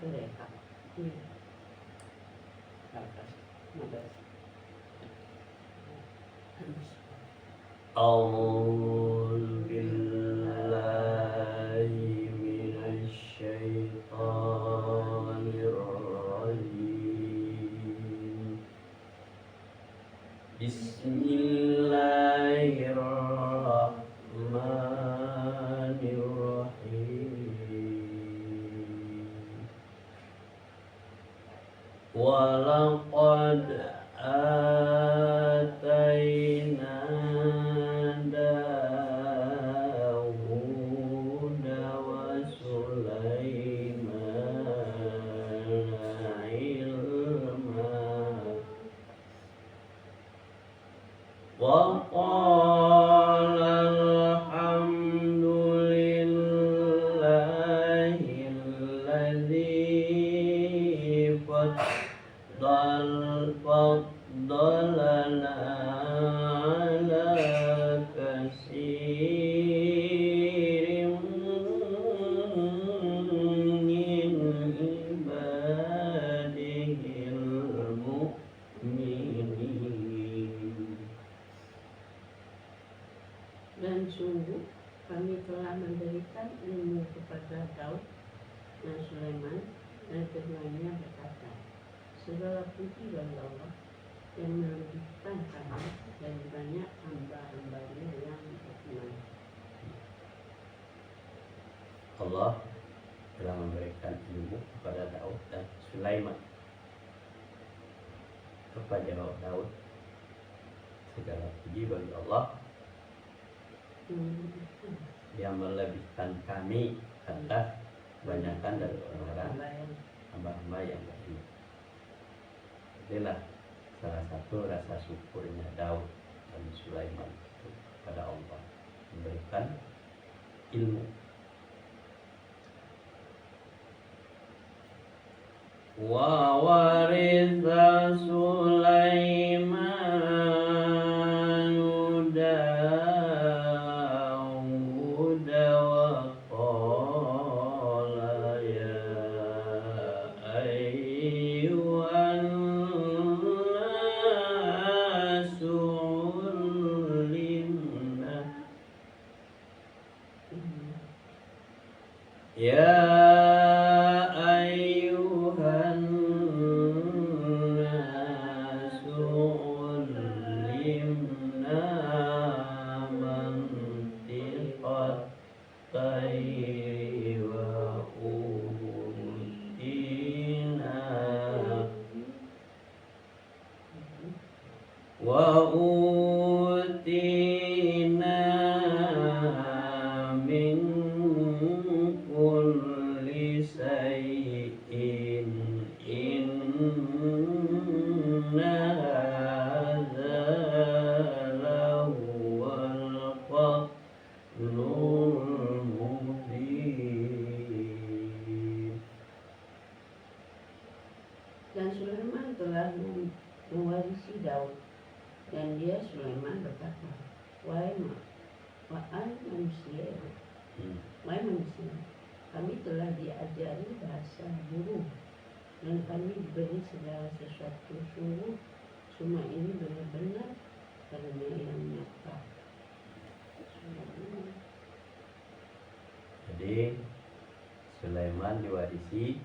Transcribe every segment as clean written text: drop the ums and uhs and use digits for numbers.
mereka. A'udzu billahi minasy syaithanir rajim. Bismillahirrahmanirrahim. Walaqad atayna Dawuda wa Sulaimana ilma wa qala alhamdulillahi alladzi faddalana ala katsirin min ibadihil mu'minin. Dan sungguh kami telah memberikan ilmu kepada Daud dan Sulaiman, dan keduanya berkata, segala puji bagi Allah yang melebihkan kami dari banyak hamba-hambanya yang beriman. Allah telah memberikan ilmu kepada Daud dan Sulaiman. Apa jawab Daud? Segala puji bagi Allah yang melebihkan kami atas kebanyakan dari orang-orang hamba-hamba yang beriman. Inilah salah satu rasa syukurnya Daud dan Sulaiman kepada Allah, memberikan ilmu. Wa waritha Sulaimanu Dawuda wa qala ya ayyuhan nasu ulimna ya ayyuhan nasu ulimna mantiqat tayri wa utina min kulli shay'in inna hadza lahuwal fadlul mubin. Dan Sulaiman telah mewarisi Daud, dan dia Sulaiman berkata, wahai manusia, kami telah diajari bahasa burung, dan kami diberi segala sesuatu. Sungguh semua ini benar-benar karena yang nyata. Jadi Sulaiman diwarisi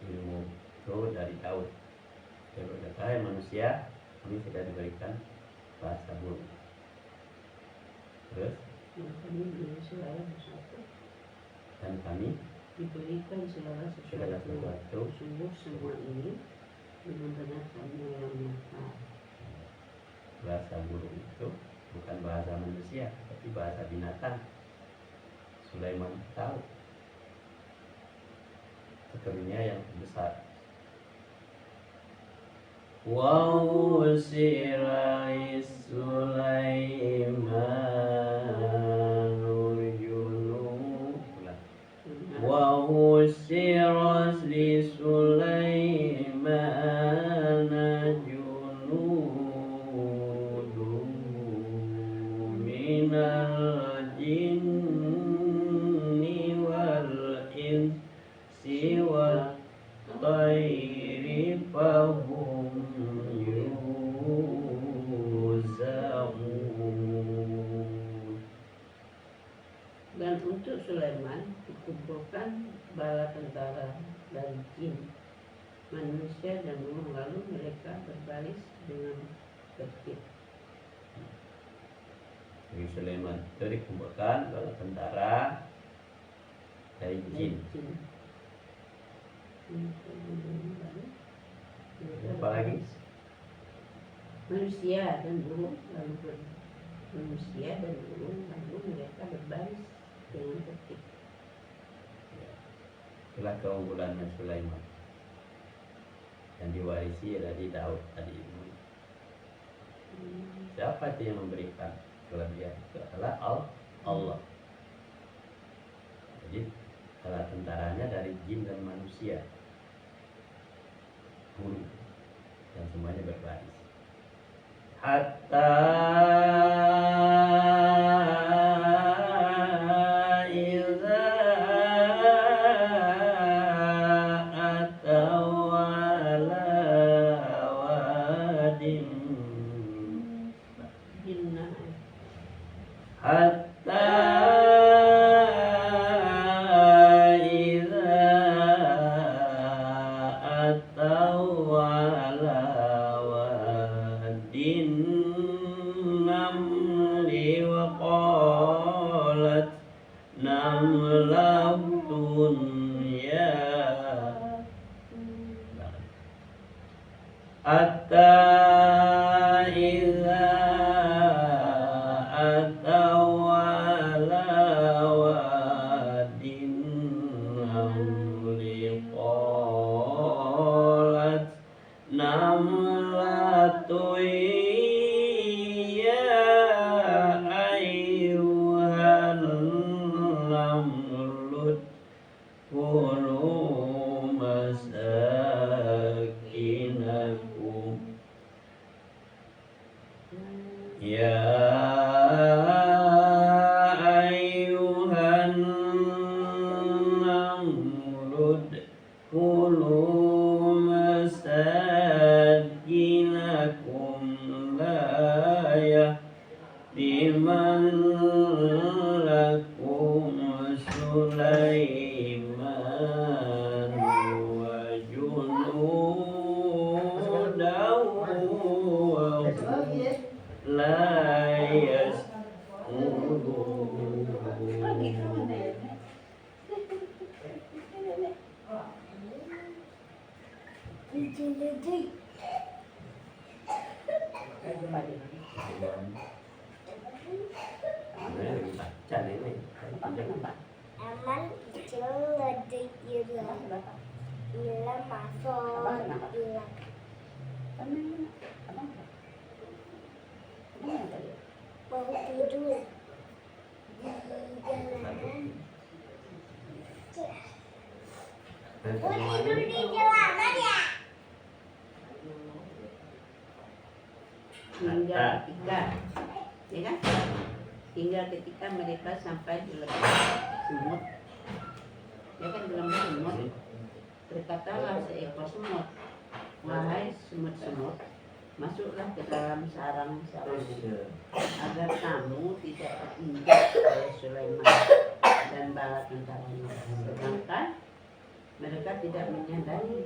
ilmu itu dari Daud. Dia berkata, hai manusia, kami sudah diberikan bahasa burung. Terus Kami diberi segala sesuatu, dan kami diberikan segala sesuatu. Sungguh semua ini benar-benar karena yang nyata. Bahasa burung itu bukan bahasa manusia, tapi bahasa binatang. Sulaiman tahu sekalinya yang besar. Wa usira Sulaimanu junub wa usira li Sulaimana junudu minal jinni wal ins manusia dan burung, lalu mereka berbaris dengan tertib. Nabi Sulaiman itu dikumpulkan bala tentara dari jin. Apa lagi? Manusia dan burung lalu mereka berbaris dengan tertib. Itulah keunggulan Nabi Sulaiman yang diwarisi dari Daud tadi. Siapa itu yang memberikan kelebihan? Itu adalah Allah. Jadi bala tentaranya dari jin dan manusia, burung, dan semuanya berbaris. Hatta iza ataw ala wadin hatta iza ataw ala wadin namli wa qalat namlatun ya hatta iza ataw ala wadin namli qalat namlatun ya ayyuhan namlut kulu masakinakum ya ayyuhan namlut kulu masakinakum la yahdiman lakum Sulaiman wa junudahu wa la yas'urun. Aman celengedek ilang masuk ilang mau tidur di jalanan. Mau tidur di jalanan ya? Hingga ketika mereka sampai di lembah semut, di lembah semut, berkatalah seekor semut, wahai semut-semut, masuklah ke dalam sarang-sarangmu, agar kamu tidak terinjak oleh Sulaiman dan bala tentaranya. Sedangkan mereka tidak menyadari.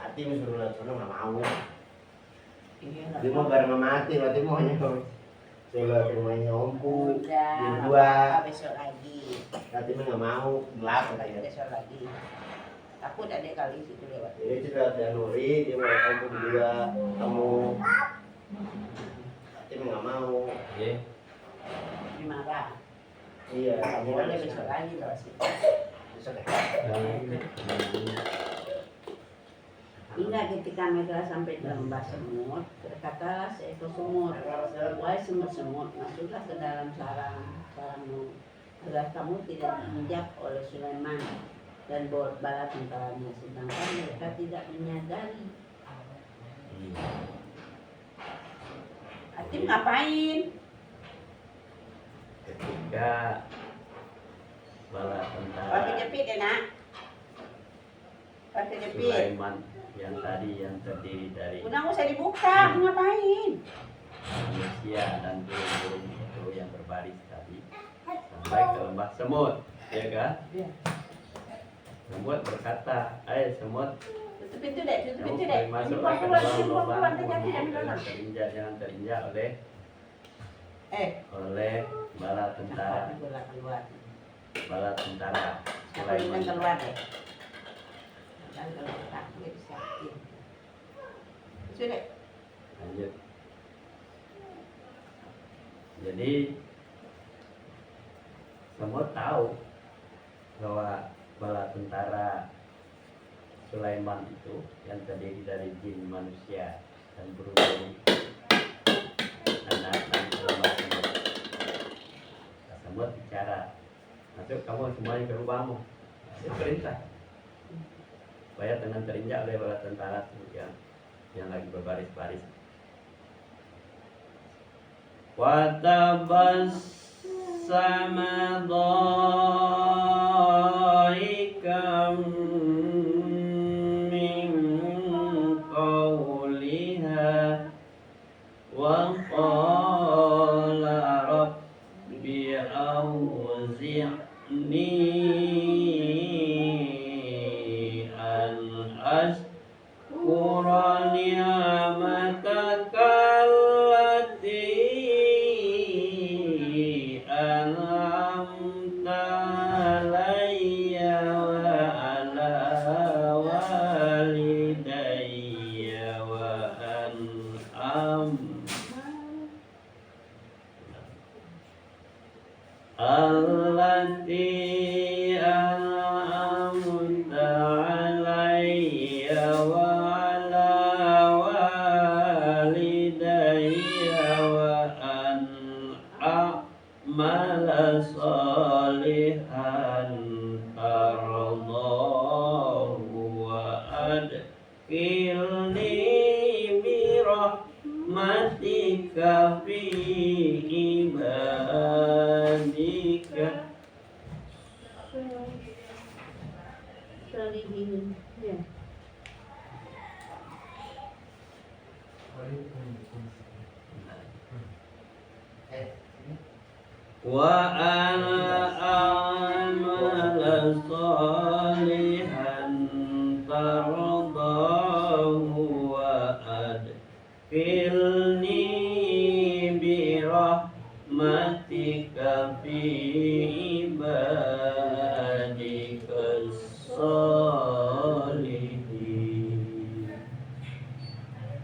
Hati suruh lihat sana nggak mau. Iya, Dia mau bareng sama Hati, Hati maunya suruh rumahnya Ompu. udah, Berdua. besok lagi. Hati mah nggak mau, gelap katanya. Besok lagi. Takut adek kali situ lewat. Jadi sudah ada Nuri, dia mau Ompu berdua, kamu. Hati mah nggak mau. Dimarah. Iya, kamu Boleh ada besok lagi lewat situ. besok ya. Hingga ketika mereka sampai di lembah semut, berkatalah seekor semut, wahai semut-semut, masuklah ke dalam sarangmu, agar kamu tidak diinjak oleh Sulaiman dan bala tentaranya. Sedangkan mereka tidak menyadari. Atim ngapain? Ketika bala tentara Pakai jepit ya nak? Pakai jepit. Sulaiman yang tadi yang terdiri dari Udah nggak usah dibuka, ngapain? manusia dan burung-burung itu yang berbaris tadi sama sampai ke lembah semut, ya kan? Ya. Semut berkata, semut, Tutup pintu dek, tutup kamu pintu boleh dek. masuklah ke Keluar, dalam keluar, lubang keluar, jangan terinjak, jangan terinjak oleh bala tentara, keluar. bala tentara Siapa yang Sulaiman. keluar dek? Dan kalau takdir sakit. Sudah. Lanjut. Jadi semut tahu bahwa bala tentara Sulaiman itu yang terdiri dari jin, manusia, dan burung dan datang ke lembah semut. Semut bicara, masuk kamu semuanya ke lubangmu. Itu perintah supaya jangan terinjak oleh bala tentara yang lagi berbaris-baris. Watabassama dhaikam min qawliha wa qala rabbi awzi'ni an ashkura ni'mataka allati an'amta 'alayya wa 'ala walidayya wa an a'mala salihan tardahu wa adkhilni bi rahmatika fi ibadika Solihin. Ya. wa ana a'mala salihan tardahu wa adkhilni bi rahmatika fi ibadika sholihin.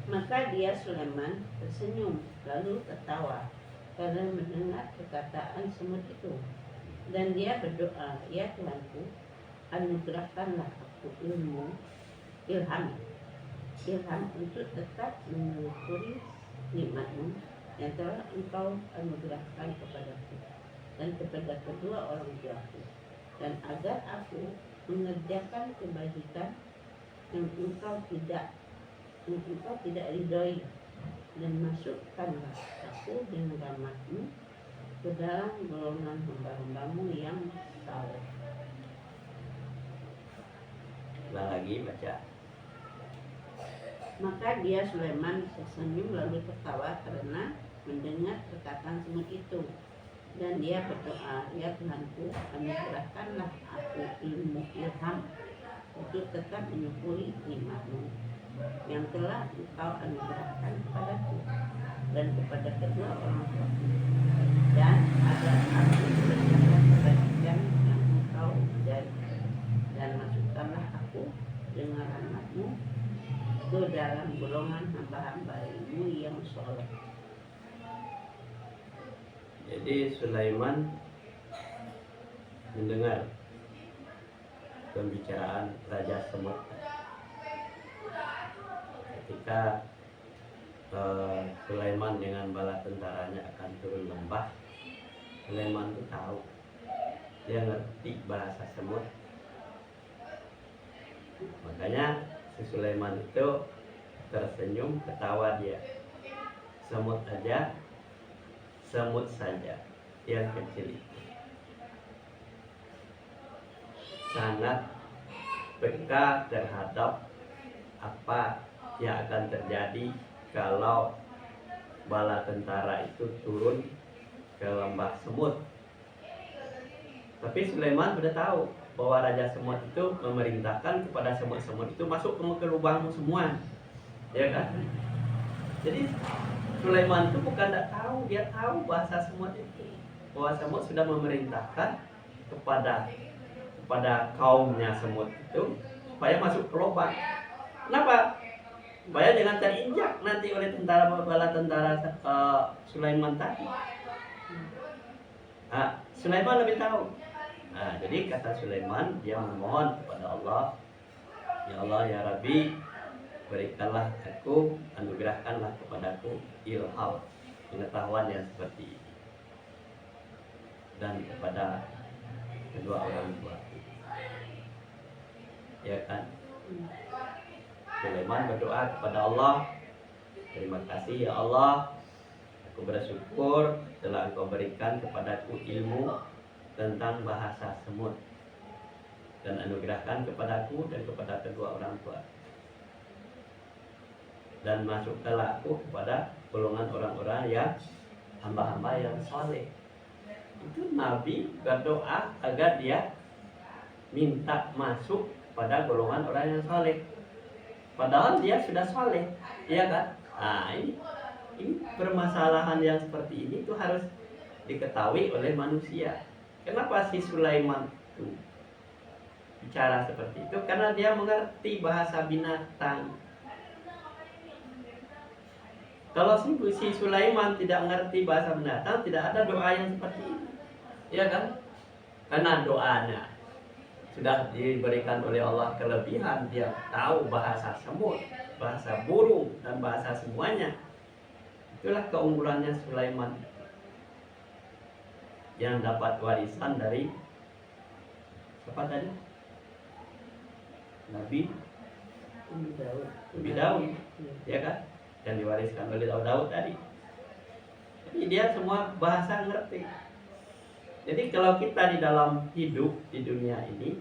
Maka dia Sulaiman tersenyum lalu tertawa karena mendengar perkataan semut itu. Dan dia berdoa, ya Tuhanku, anugerahkanlah aku ilham untuk tetap menyukuri nikmat-Mu yang telah Engkau anugerahkan kepadaku dan kepada kedua orang tuaku, dan agar aku mengerjakan kebajikan yang Engkau tidak ridhoi, dan masukkanlah aku dengan rahmat-Mu ke dalam golongan hamba-hamba-Mu yang saleh. Ulang lagi baca. Maka dia Sulaiman tersenyum lalu tertawa karena mendengar perkataan semut itu. Dan dia berdoa, ya Tuhanku, anugerahkanlah aku ilham untuk tetap menyukuri nikmat-Mu yang telah Engkau anugerahkan kepadaku dan kepada kedua orang tuaku, dan agar aku mengerjakan kebajikan yang Engkau ajari, dan masukkanlah aku dengan rahmat-Mu ke dalam golongan hamba-hamba-Mu yang soleh. Jadi Sulaiman mendengar pembicaraan Raja Semut ketika Sulaiman dengan bala tentaranya akan turun lembah. Sulaiman itu tahu, dia ngerti bahasa semut, makanya si Sulaiman itu tersenyum, ketawa dia. Semut saja yang kecil itu sangat peka terhadap apa yang akan terjadi kalau bala tentara itu turun ke lembah semut. Tapi Sulaiman sudah tahu bahwa Raja Semut itu memerintahkan kepada semut-semut itu masuk ke lubang semua, ya kan? Jadi Sulaiman itu bukan tidak tahu, dia tahu bahasa semut itu, bahwa semut sudah memerintahkan kepada kaumnya semut itu supaya masuk ke lubang. Kenapa? Supaya jangan terinjak nanti oleh bala tentara Sulaiman tadi. Sulaiman lebih tahu. Jadi kata Sulaiman, dia memohon kepada Allah, ya Allah ya Rabbi, berikanlah aku, anugerahkanlah kepadaku ilham, pengetahuan yang seperti ini, dan kepada kedua orang tua. Ya kan? Sulaiman berdoa kepada Allah, terima kasih ya Allah, aku bersyukur telah Engkau berikan kepadaku ilmu tentang bahasa semut dan anugerahkan kepadaku dan kepada kedua orang tua, dan masukkanlah aku kepada golongan orang-orang yang hamba-hamba yang saleh. Itu Nabi berdoa agar dia minta masuk kepada golongan orang yang saleh, padahal dia sudah saleh, ya kan? Ini permasalahan yang seperti ini itu harus diketahui oleh manusia. Kenapa si Sulaiman itu bicara seperti itu? Karena dia mengerti bahasa binatang. Kalau si Sulaiman tidak mengerti bahasa binatang, tidak ada doa yang seperti ini, ya kan? Karena doanya sudah diberikan oleh Allah kelebihan, dia tahu bahasa semut, bahasa burung, dan bahasa semuanya. Itulah keunggulannya Sulaiman yang dapat warisan dari siapa tadi? Nabi Daud, ya kan? Yang diwariskan oleh Daud tadi. Jadi dia semua bahasa ngerti. Jadi kalau kita di dalam hidup di dunia ini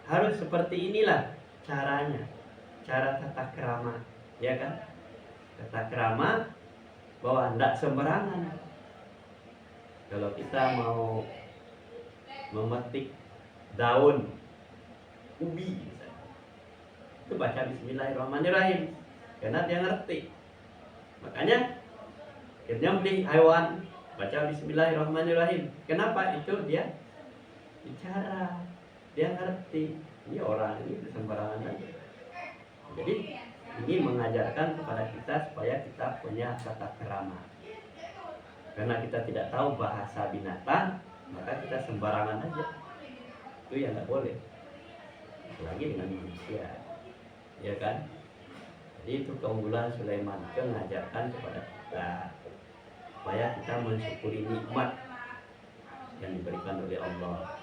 harus seperti inilah caranya, cara tata krama, ya kan? Tata krama bahwa tidak sembarangan. Kalau kita mau memetik daun ubi, itu baca Bismillahirrahmanirrahim, karena dia ngerti. Makanya akhirnya beli hewan, baca Bismillahirrahmanirrahim. Kenapa? Itu dia bicara, dia ngerti. Ini orang ini sembarangan aja. Jadi ini mengajarkan kepada kita supaya kita punya tata krama. Karena kita tidak tahu bahasa binatang, maka kita sembarangan aja. Itu yang tidak boleh. Apalagi dengan manusia, ya kan? Jadi itu keunggulan Sulaiman, itu mengajarkan kepada kita supaya kita mensyukuri nikmat yang diberikan oleh Allah.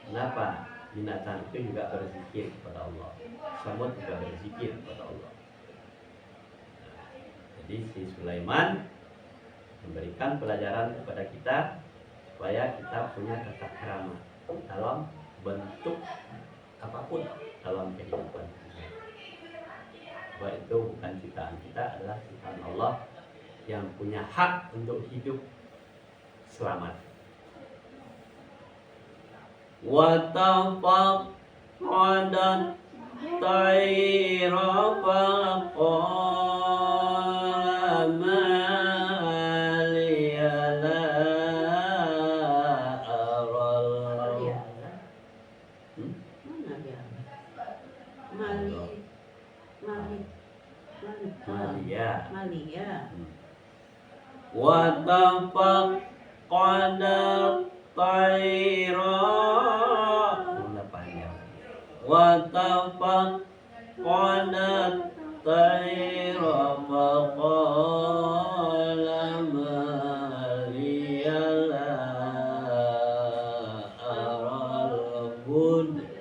Kenapa? Binatang itu juga berzikir kepada Allah, semut juga berzikir kepada Allah. Jadi si Sulaiman memberikan pelajaran kepada kita supaya kita punya tata krama dalam bentuk apapun dalam kehidupan. Bahwa itu bukan ciptaan kita, adalah ciptaan Allah yang punya hak untuk hidup selamat. Wa tafaqadat tayra faqala ma liya la aral. Mana dia? Malia. Wa tafaqadat tayra wa tafaqadat tayra faqala ma liya la aral huda.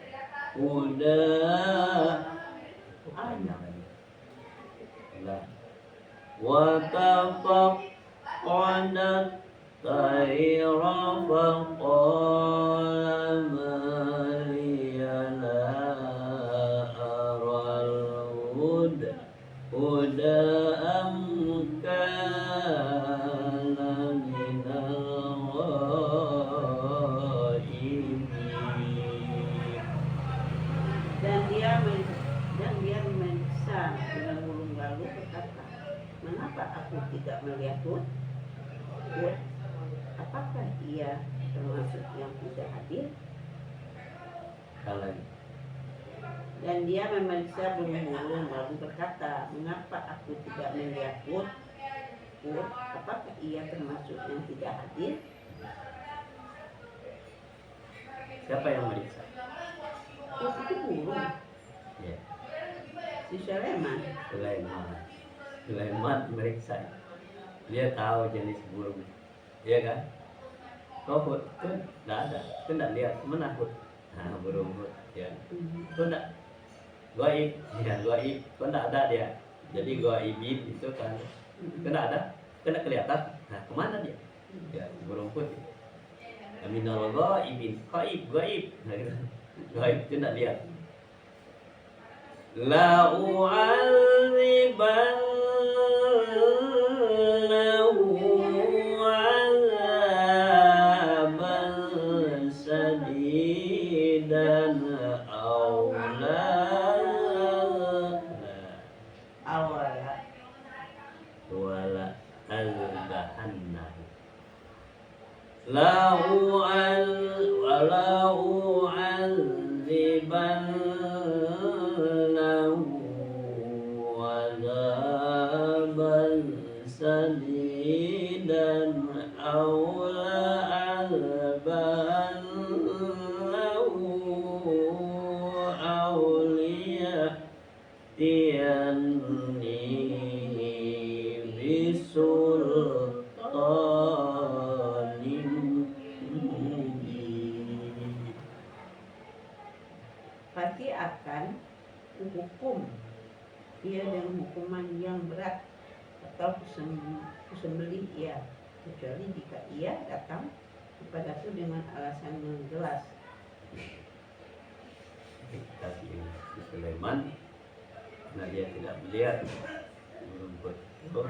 Wa tafaqadat tayra faqala ma liya la aral huda am kana minal mengapa aku tidak melihat Hud? Apakah ia termasuk yang tidak hadir? Kalau Dan dia memeriksa burung-burung lalu berkata, mengapa aku tidak melihat Hud? Apakah ia termasuk yang tidak hadir? siapa yang meriksa? Itu burung, Ya, si Sulaiman. Sulaiman meriksa. Dia tahu jenis burung, iya kan? Oh, Hud, tuh nggak ada, tuh nggak lihat, mana Hud? Nah, burung Hud, ya. Tuh nggak, gaib, ya gaib, tuh nggak ada dia. Jadi gaibin itu kan, kena ada, kena kelihatan. Nah, kemana dia? Ya, burung Hud. Aminal gaibin, gaib, nah, gitu. Gaib itu nggak lihat. La u'adzibannahu 'adzaban sadidan aw Awalnya wala azbahannahu la u'adzibannahu 'adzaban sadidan aw la'azbahannahu awliya tiyanni bisultanin mubin. pasti akan kuhukum dia dengan hukuman yang berat atau kusembelih ia, kecuali jika ia datang kepadaku dengan alasan yang jelas. Kasih si Sulaiman, karena dia tidak melihat rumput itu,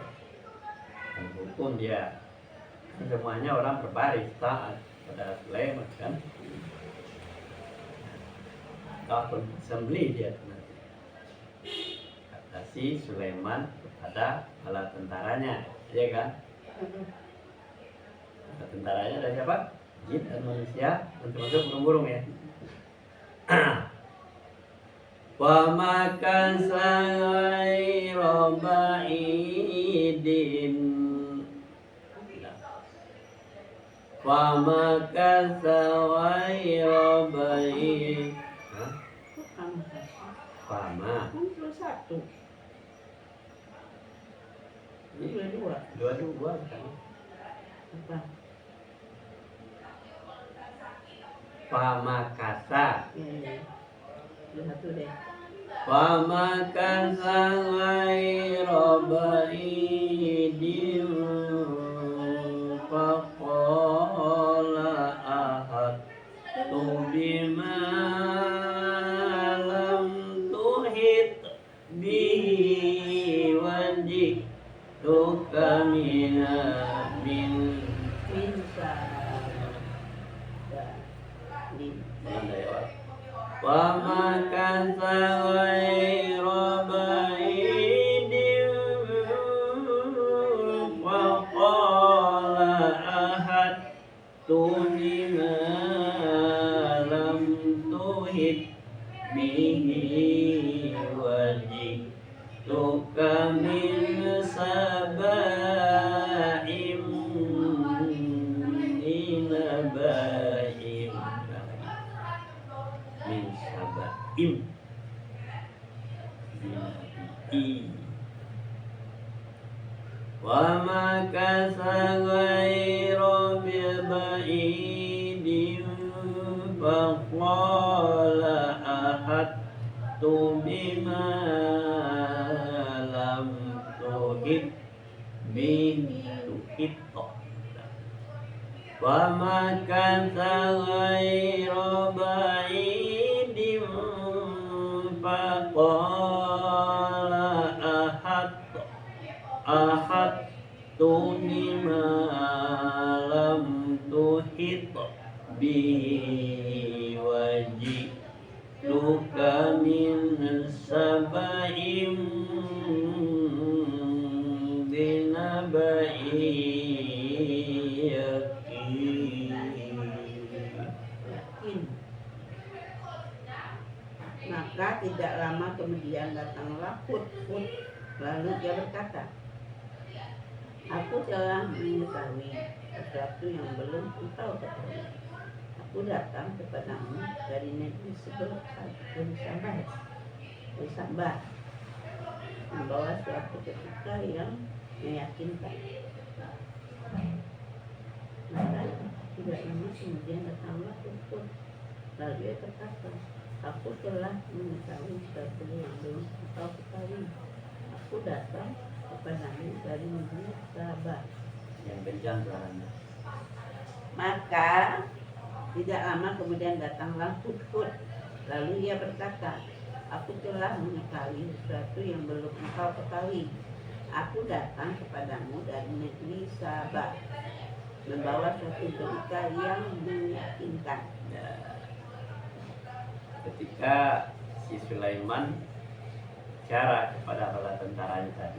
dan hukum dia. Kan semuanya orang berbaris taat pada Sulaiman kan. Kau sembelih dia nanti. Kata si Sulaiman kepada bala tentaranya, ya kan? Bala tentaranya ada siapa? Jin dan manusia, dan termasuk burung-burung ya. Wa makasa ghairu ba'idin. Wa makasa ghairu ba'id. Fama. Kan terus satu, dua. Dua-dua kan. Apa? Fama kasa. Ya. Satu deh. Fama kasa ghairu ba'idin. Faqala ahad tu bima lam tuhit bihi wajituka min Bisa. wa makasa ghairu ba'idin faqala ahad tu bima lam tuhit bihi wajituka min saba'im dinaba'im min saba'im binabi'i wa makasa ghairu ba'idin faqala ahadtu bima lam tuhit bihi wa makasa ghairu ba'idin faqala ahadtu bima lam tuhit bihi wajituka min saba'im bin miskin. Maka tidak lama kemudian datanglah Hud. Lalu dia berkata, aku telah mengetahui sesuatu yang belum engkau ketahui. Aku datang kepadamu dari negeri sebelah Sabah, membawa suatu ketika yang meyakinkan. Maka tidak lama kemudian datanglah Hud. Lalu dia berkata, aku telah mengetahui sesuatu yang belum engkau ketahui. Aku datang kepadamu dari negeri Sabah. Yang kencang suaranya. Maka tidak lama kemudian datanglah Hud. Lalu ia berkata, aku telah mengetahui sesuatu yang belum engkau ketahui. Aku datang kepadamu dari negeri Sabah, membawa suatu berita yang meyakinkan. Ya. Ketika si Sulaiman bicara kepada bala tentaranya tadi,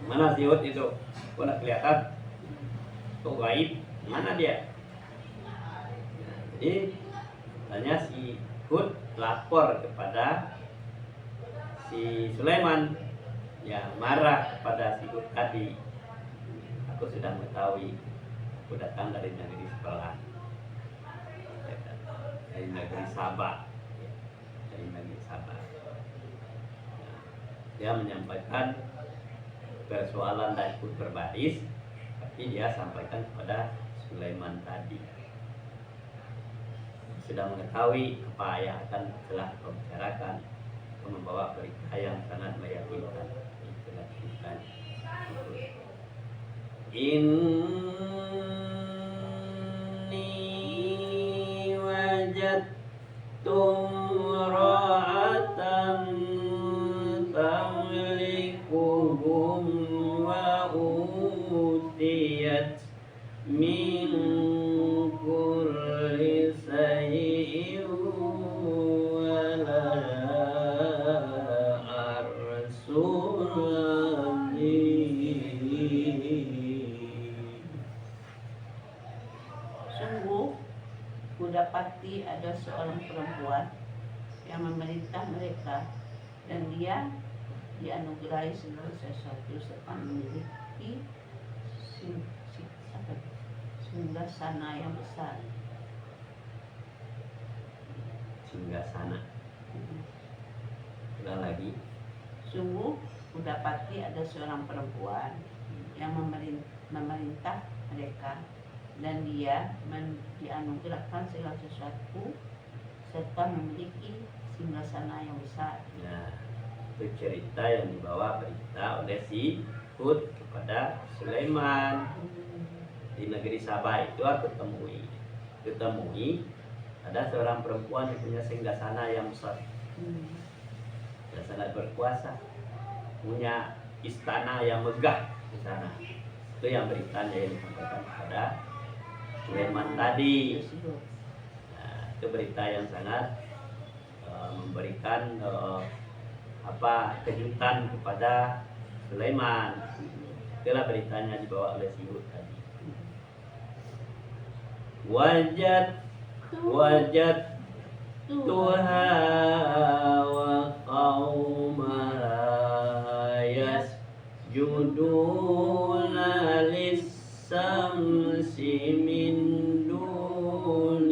mana si Hud itu? Kok nggak kelihatan? Kok gaib? Mana dia? Jadi tanya si Hud lapor kepada si Sulaiman, ya marah kepada si Hud tadi. Aku sudah mengetahui, aku datang dari negeri sebelah, dari negeri Sabah, dari negeri Sabah. Nah, dia menyampaikan persoalan dan Hud berbaris, tapi dia sampaikan kepada Sulaiman tadi. Sudah mengetahui apa yang akan telah kau bicarakan, kau membawa berita yang sangat meyakinkan. Itulah kita. Inni wajadtum ra'atan tamlikuhum wa utiyat min kulli shay'in wa laha arsul Sungguh, kudapati ada seorang perempuan yang memerintah mereka, dan dia dianugerahi segala sesuatu serta memiliki singgasana yang besar. Singgasana. Ulang lagi. Sungguh, kudapati ada seorang perempuan yang memerintah mereka, dan dia dianugerahkan segala sesuatu serta memiliki singgasana yang besar. Nah, itu cerita yang dibawa berita oleh si Hud kepada Sulaiman. Di negeri Sabah itu aku temui ada seorang perempuan yang punya singgasana yang besar, yang sangat berkuasa, punya istana yang megah di sana. Itu yang beritanya yang disampaikan kepada Sulaiman tadi. Nah, itu berita yang sangat memberikan kejutan kepada Sulaiman. Itulah beritanya dibawa oleh si Hud tadi. Wajad Tuha wa qawmaha yasjuduna lis-samsi min dunillahi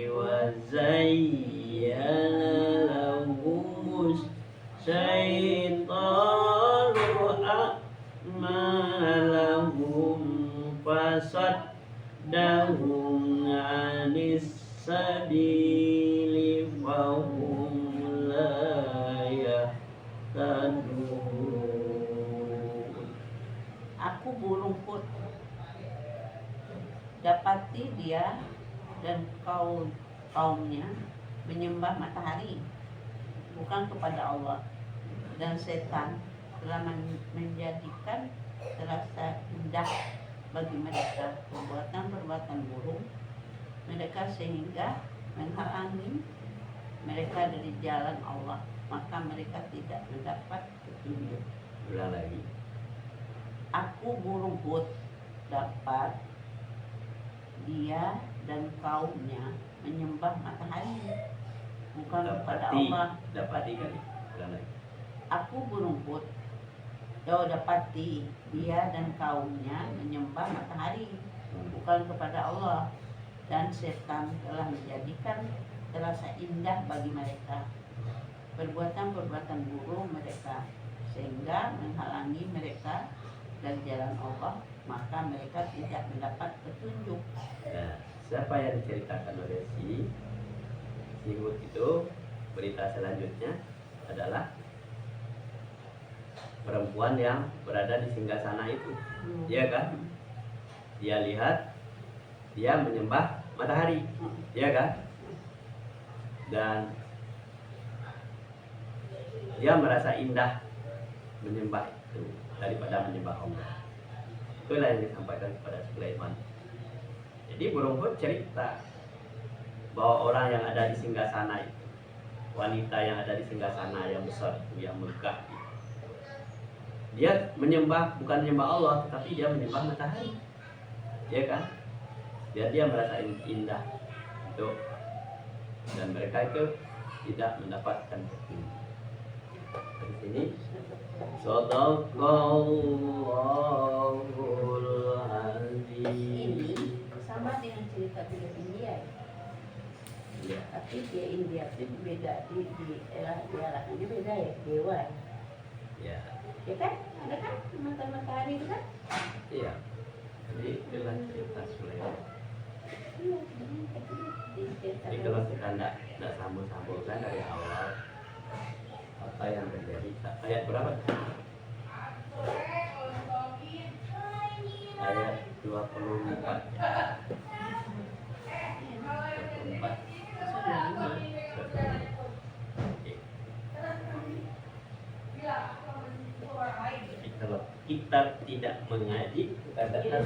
wa zayyana lahumus syaitanu a'malahum fasaddahum 'anis sabili fahum la yahtadun. Aku burung Hud, dapati dia dan kaumnya menyembah matahari bukan kepada Allah, dan setan telah menjadikan terasa indah bagi mereka perbuatan burung mereka sehingga menghalangi mereka dari jalan Allah, maka mereka tidak mendapat petunjuk. Ulang lagi. Aku burung Hud dia dan kaumnya menyembah matahari bukan kepada Dapati, Allah. dapati kali. Ulang lagi. Aku berumput, dapati dia dan kaumnya menyembah matahari bukan kepada Allah, dan setan telah menjadikan terasa indah bagi mereka perbuatan-perbuatan buruk mereka, sehingga menghalangi mereka dari jalan Allah, maka mereka tidak mendapat petunjuk. Nah, siapa yang diceritakan oleh si Hud itu, berita selanjutnya adalah perempuan yang berada di singgasana itu, ya kan? Dia lihat dia menyembah matahari, ya kan? Dan dia merasa indah menyembah itu daripada menyembah Allah. Itulah yang disampaikan kepada Sulaiman. Jadi burung Hud cerita bahwa orang yang ada di singgasana itu, wanita yang ada di singgasana yang besar itu, yang megah itu, dia menyembah, bukan menyembah Allah, tetapi dia menyembah matahari, ya kan? Dia merasa indah itu, dan mereka itu tidak mendapatkan petunjuk. Di sini Sadaqallahul Ini Azim. sama dengan cerita film India, Ya, tapi dia India itu beda di dia beda ya, dewa ya, ya kan, ada kan matahari itu kan. iya. Jadi itulah cerita Sulaiman. Jadi kalau kita tidak sambung-sambungkan dari awal apa yang terjadi, ayat berapa? Ayat 24 ya. 24. Oke. Jadi kalau kita tidak mengaji, kita datang